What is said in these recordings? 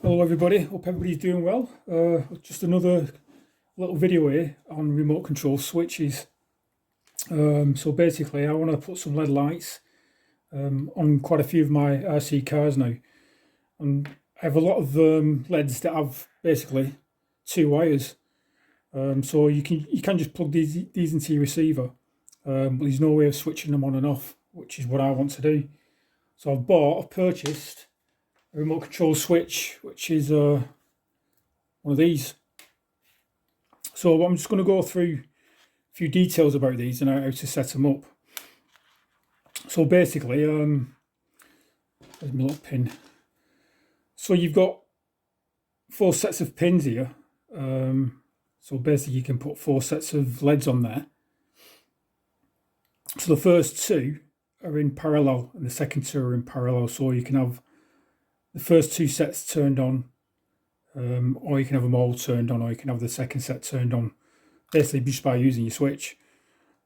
Hello everybody, hope everybody's doing well. Just another little video here on remote control switches. So basically I want to put some LED lights on quite a few of my RC cars now. And I have a lot of LEDs that have basically two wires. So you can just plug these into your receiver, but there's no way of switching them on and off, which is what I want to do. So I've purchased a remote control switch, which is one of these. So I'm just going to go through a few details about these and how to set them up. So basically, there's my little pin. So you've got 4 sets of pins here. So basically you can put 4 sets of LEDs on there. So the first 2 are in parallel and the second 2 are in parallel. So you can have the first 2 sets turned on, or you can have them all turned on, or you can have the second set turned on, basically just by using your switch.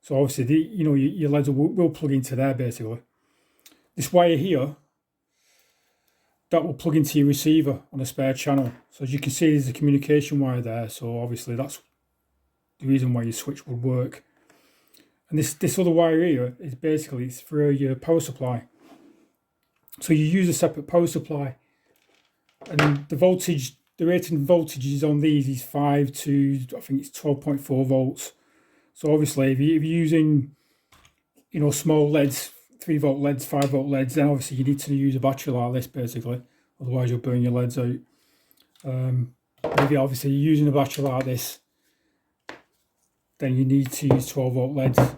So obviously, your LEDs will plug into there basically. This wire here, that will plug into your receiver on a spare channel. So as you can see, there's a communication wire there. So obviously that's the reason why your switch would work. And this other wire here is basically it's for your power supply. So you use a separate power supply, and the rated voltage is on these is 5 to I think it's 12.4 volts. So obviously, if you're using small LEDs, 3-volt LEDs, 5-volt LEDs, then obviously you need to use a battery like this basically, otherwise you'll burn your LEDs out. If you're obviously using a battery like this, then you need to use 12-volt LEDs.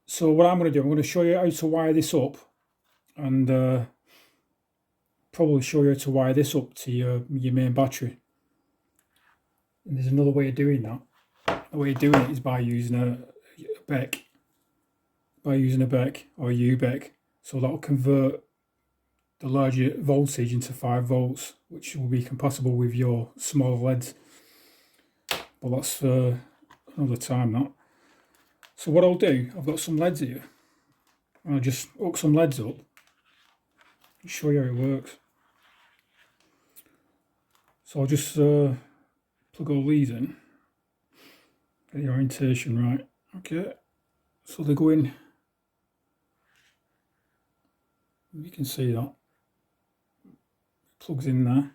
So what I'm going to do, I'm going to show you how to wire this up, and probably show you how to wire this up to your main battery. And there's another way of doing that. The way of doing it is by using a BEC, or a UBEC. So that will convert the larger voltage into 5 volts, which will be compatible with your smaller LEDs. But that's for another time, that. So what I'll do, I've got some LEDs here. I'll just hook some LEDs up and show you how it works. So I'll just plug all these in, get the orientation right. Okay, so they go in, you can see that, plugs in there.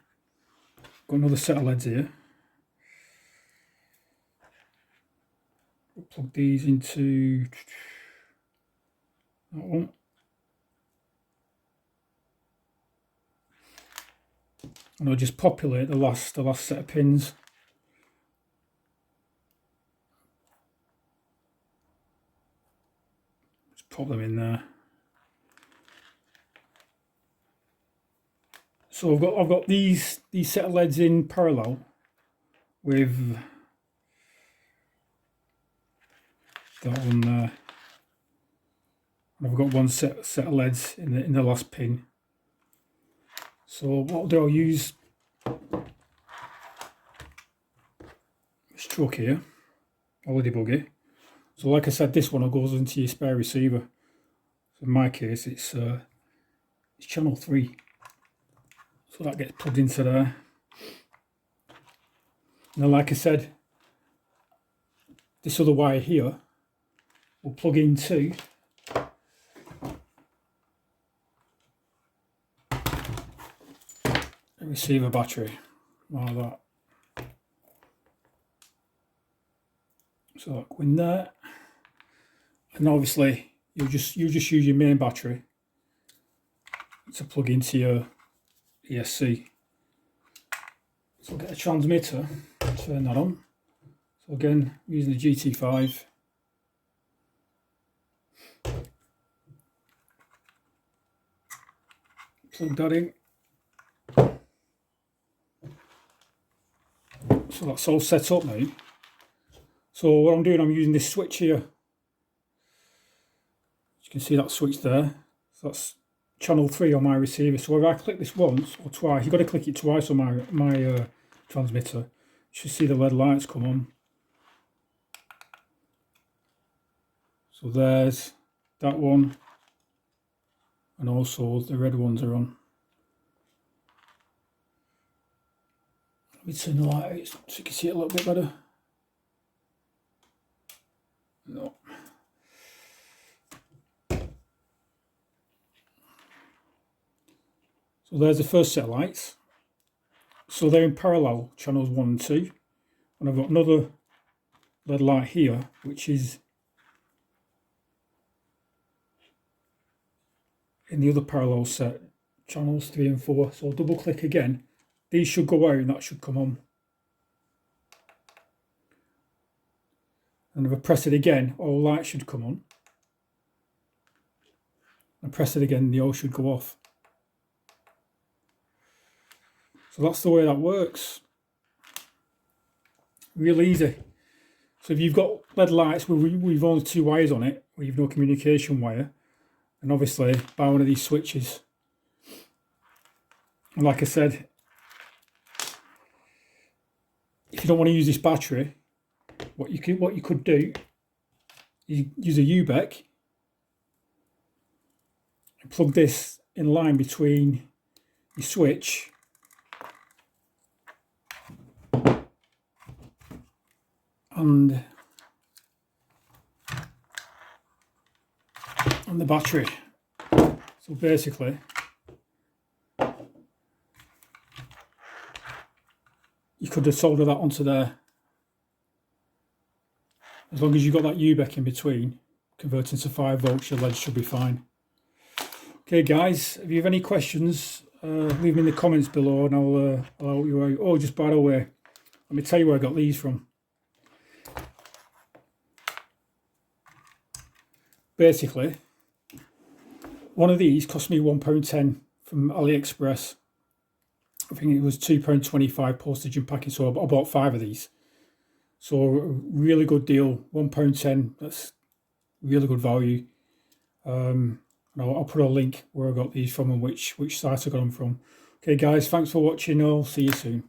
Got another set of LEDs here. We'll plug these into that one. And I'll just populate the last set of pins. Just pop them in there. So I've got these set of LEDs in parallel with that one there. And I've got one set of LEDs in the last pin. So what I'll do, I'll use this truck here, holiday buggy. So like I said, this one goes into your spare receiver. So in my case, it's channel 3. So that gets plugged into there. Now, like I said, this other wire here will plug into a receiver battery, like that. So that go in there, and obviously you'll just use your main battery to plug into your ESC. So I'll get a transmitter, turn that on. So again, using the GT5. Plug that in. So that's all set up now. So what I'm doing, I'm using this switch here. You can see that switch there. So that's channel 3 on my receiver. So if I click this once or twice, you've got to click it twice on my transmitter. You should see the LED lights come on. So there's that one, and also the red ones are on. Let me turn the light out so you can see it a little bit better. No. So there's the first set of lights. So they're in parallel, channels 1 and 2. And I've got another LED light here, which is in the other parallel set, channels 3 and 4. So I'll double click again. These should go out and that should come on. And if I press it again, all lights should come on. And press it again, they all should go off. So that's the way that works. Real easy. So if you've got LED lights with only 2 wires on it, or you've no communication wire, and obviously buy one of these switches. And like I said, if you don't want to use this battery, what you could do is use a UBEC and plug this in line between your switch and the battery. So basically you could have soldered that onto there. As long as you've got that UBEC in between, converting to 5 volts, your LED should be fine. Okay guys, if you have any questions, leave them in the comments below and I'll help you out. Oh, just by the way, let me tell you where I got these from. Basically, one of these cost me £1.10 from AliExpress. I think it was £2.25 postage and packing, so I bought 5 of these. So a really good deal, £1.10. That's really good value. And I'll put a link where I got these from and which site I got them from. Okay guys, thanks for watching. I'll see you soon.